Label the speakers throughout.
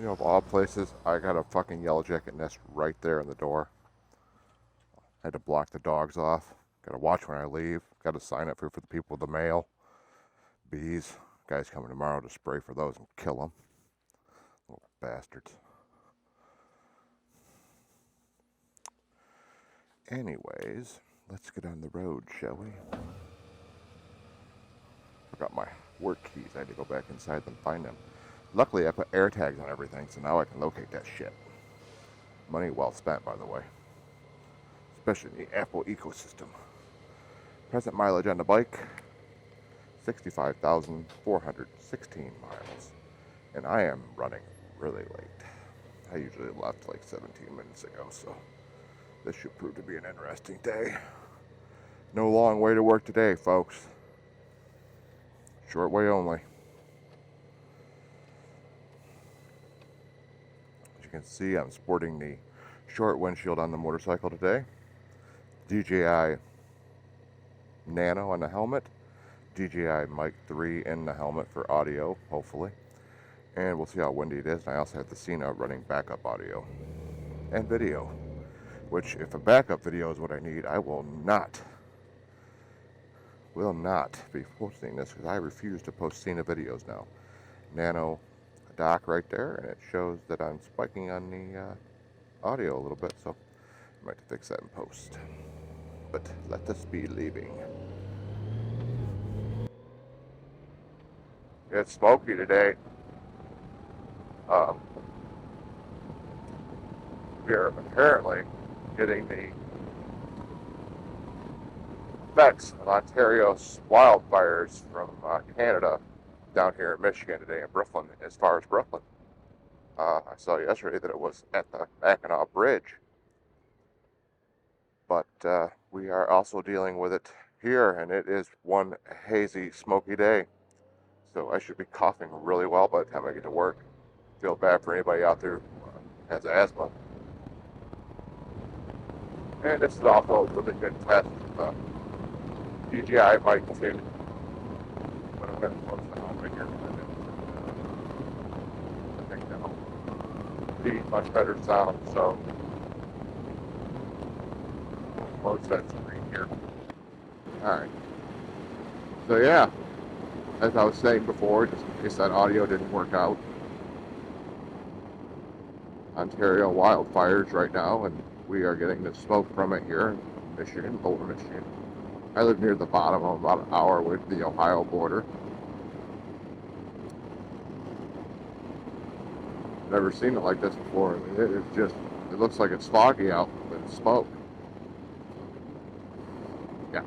Speaker 1: You know, of all places, I got a fucking yellow jacket nest right there in the door. I had to block the dogs off. Got to watch when I leave. Got to sign up for the people with the mail. Bees. Guy's coming tomorrow to spray for those and kill them. Little bastards. Anyways, let's get on the road, shall we? Forgot my work keys. I had to go back inside and find them. Luckily, I put air tags on everything, so now I can locate that shit. Money well spent, by the way. Especially in the Apple ecosystem. Present mileage on the bike, 65,416 miles. And I am running really late. I usually left like 17 minutes ago, so this should prove to be an interesting day. No long way to work today, folks. Short way only. As you can see, I'm sporting the short windshield on the motorcycle today. DJI Nano on the helmet. DJI Mic 3 in the helmet for audio, hopefully. And we'll see how windy it is. And I also have the Sena running backup audio and video. Which, if a backup video is what I need, I will not be posting this because I refuse to post Sena videos now. Nano dock right there, and it shows that I'm spiking on the audio a little bit, so I might have to fix that in post. But let us be leaving. It's smoky today. We're apparently getting the effects of Ontario's wildfires from Canada down here in Michigan today in Brooklyn, as far as Brooklyn. I saw yesterday that it was at the Mackinac Bridge. But we are also dealing with it here, and it is one hazy, smoky day. So I should be coughing really well by the time I get to work. Feel bad for anybody out there who has asthma. And this is also a really good test of DJI Mic too. But I'm going to close the home right here. I think that'll be much better sound. So close that screen here. Alright. So yeah, as I was saying before, just in case that audio didn't work out, Ontario wildfires right now, and we are getting the smoke from it here in Michigan, lower Michigan. I live near the bottom. I'm about an hour with the Ohio border. Never seen it like this before. I mean, it looks like it's foggy out, but it's smoke. Yeah.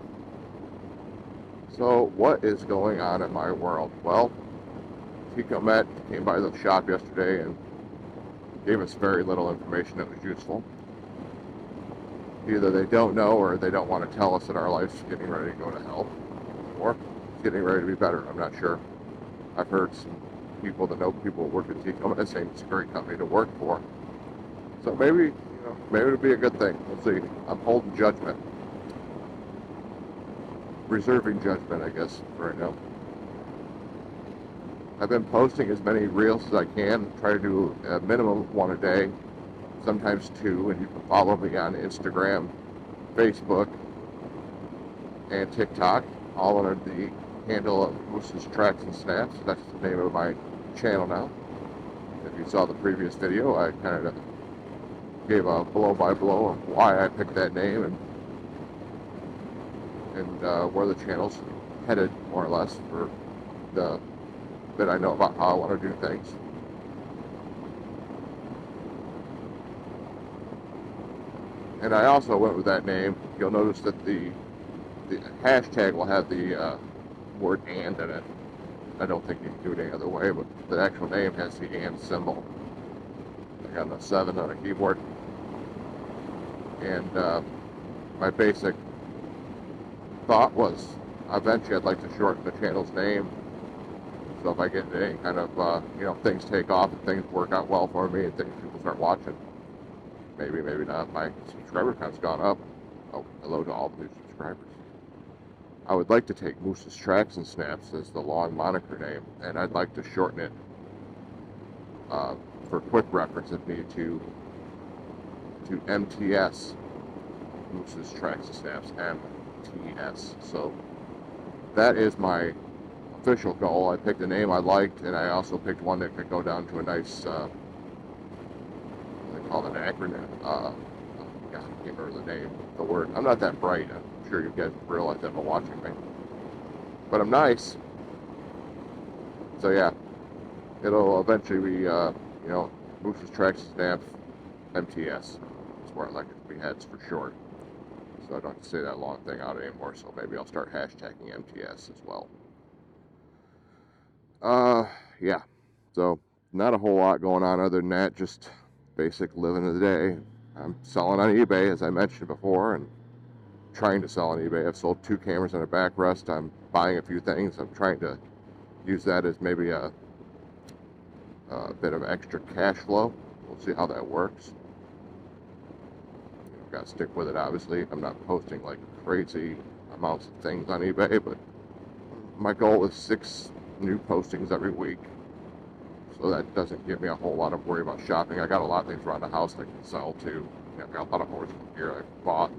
Speaker 1: So what is going on in my world? Well, Tico Met came by the shop yesterday and gave us very little information that was useful. Either they don't know or they don't want to tell us that our life's getting ready to go to hell, or it's getting ready to be better. I'm not sure. I've heard some people that know people who work at Tico Met saying it's a great company to work for. So maybe it'll be a good thing. We'll see. I'm holding judgment. Reserving judgment, I guess, right now. I've been posting as many reels as I can. Try to do a minimum of one a day, sometimes two, and you can follow me on Instagram, Facebook, and TikTok, all under the handle of Moose's Tracks and Snaps. That's the name of my channel now. If you saw the previous video, I kind of gave a blow-by-blow of why I picked that name and where the channel's headed, more or less, for the bit I know about how I want to do things. And I also went with that name. You'll notice that the hashtag will have the word "and" in it. I don't think you can do it any other way, but the actual name has the "and" symbol. I got the 7 on a keyboard. And my basic thought was eventually I'd like to shorten the channel's name. So if I get any kind of, things take off and things work out well for me and things people start watching, maybe not, my subscriber count's gone up. Oh, hello to all the new subscribers. I would like to take Moose's Tracks and Snaps as the long moniker name, and I'd like to shorten it For quick reference, if needed to MTS, Moose's Tracks and Snaps, MTS. So that is my official goal. I picked a name I liked, and I also picked one that could go down to a nice, what do they call it, an acronym? God, I can't remember the name, the word. I'm not that bright. I'm sure you guys realize that by watching me. But I'm nice. So yeah, it'll eventually be, Moose's Tracks and Snaps, MTS. That's where I like it to be heads for short. So I don't have to say that long thing out anymore, so maybe I'll start hashtagging MTS as well. Yeah, so not a whole lot going on other than that, just basic living of the day. I'm selling on eBay, as I mentioned before, and trying to sell on eBay. I've sold 2 cameras and a backrest. I'm buying a few things. I'm trying to use that as maybe a bit of extra cash flow. We'll see how that works. Got to stick with it, obviously. I'm not posting like crazy amounts of things on eBay, but my goal is 6 new postings every week. So that doesn't give me a whole lot of worry about shopping. I got a lot of things around the house that I can sell too. I've got a lot of horse gear I bought,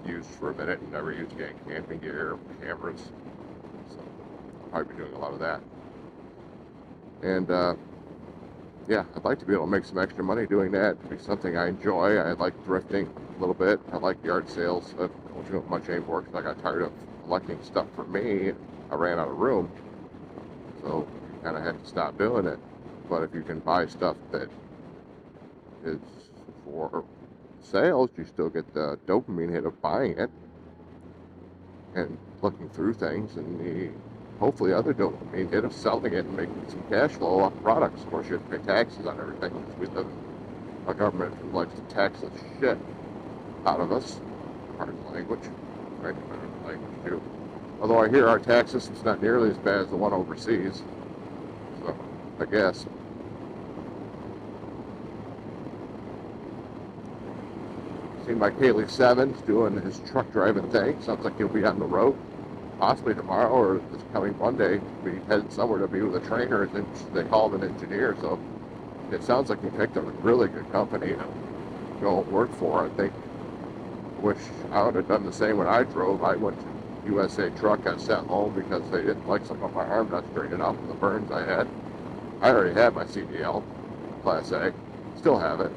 Speaker 1: used for a minute, and never used again. Camping gear, cameras. So I'll probably be doing a lot of that. And yeah, I'd like to be able to make some extra money doing that. It'd be something I enjoy. I like thrifting a little bit. I like yard sales. I don't do it much anymore because I got tired of collecting stuff for me. I ran out of room. So you kind of had to stop doing it. But if you can buy stuff that is for sales, you still get the dopamine hit of buying it and looking through things, and the hopefully other dopamine hit of selling it and making some cash flow off products. Of course, you have to pay taxes on everything because we live in a government who likes to tax the shit out of us. Pardon the language. Right? Language too. Although I hear our tax system's not nearly as bad as the one overseas. So, I guess. Seen my KLIM doing his truck driving thing. Sounds like he'll be on the road. Possibly tomorrow or this coming Monday, be heading somewhere to be with a trainer, and they call him an engineer. So it sounds like he picked up a really good company to go work for. I think, wish I would have done the same when I drove. I went to USA Truck, got sent home because they didn't like some of my arm nuts straightened out from the burns I had. I already had my CDL, Class A, still have it.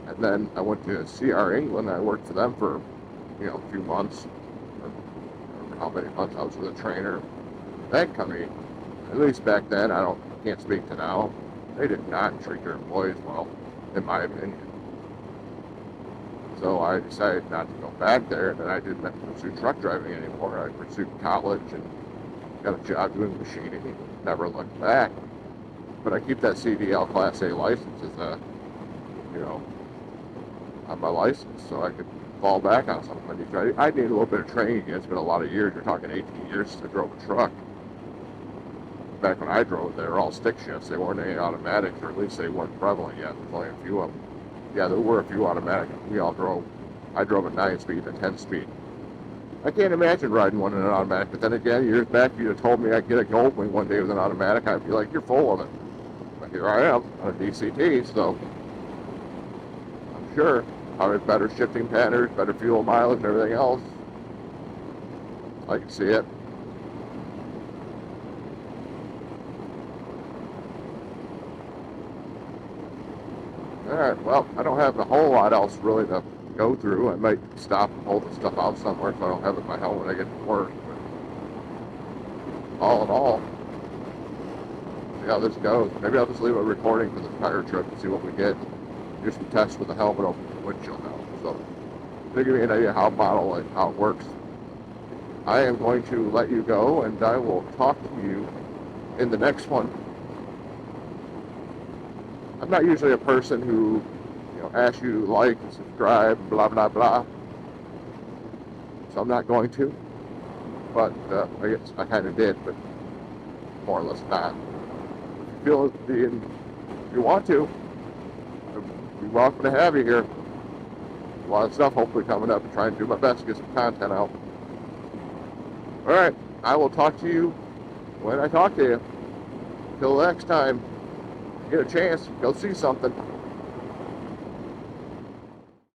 Speaker 1: And then I went to CR England. I worked for them for, a few months. How many months I was with a trainer. That company, at least back then, can't speak to now, they did not treat their employees well, in my opinion. So I decided not to go back there, and then I didn't pursue truck driving anymore. I pursued college and got a job doing machining, never looked back. But I keep that CDL Class A license as a, on my license, so I could fall back on something. I need a little bit of training again. It's been a lot of years. You're talking 18 years since I drove a truck. Back when I drove, they were all stick shifts. They weren't any automatics, or at least they weren't prevalent yet. There's only a few of them. Yeah, there were a few automatic. I drove a 9-speed and a 10-speed. I can't imagine riding one in an automatic, but then again, years back, if you'd have told me I'd get a Goldwing one day with an automatic, I'd be like, you're full of it. But here I am on a DCT, so I'm sure. I had better shifting patterns, better fuel mileage, and everything else. I can see it. Alright, well, I don't have a whole lot else really to go through. I might stop and pull the stuff out somewhere so I don't have it in my helmet when I get to work. But all in all, see how this goes. Maybe I'll just leave a recording for the tire trip and see what we get. Do some tests with the helmet open the windshield now. So to give you an idea how it works. I am going to let you go, and I will talk to you in the next one. I'm not usually a person who, asks you to like and subscribe and blah blah blah. So I'm not going to. But I guess I kind of did, but more or less not. If you want to, we're welcome to have you here. A lot of stuff hopefully coming up, and trying to do my best to get some content out. Alright, I will talk to you when I talk to you. Till next time, get a chance, go see something.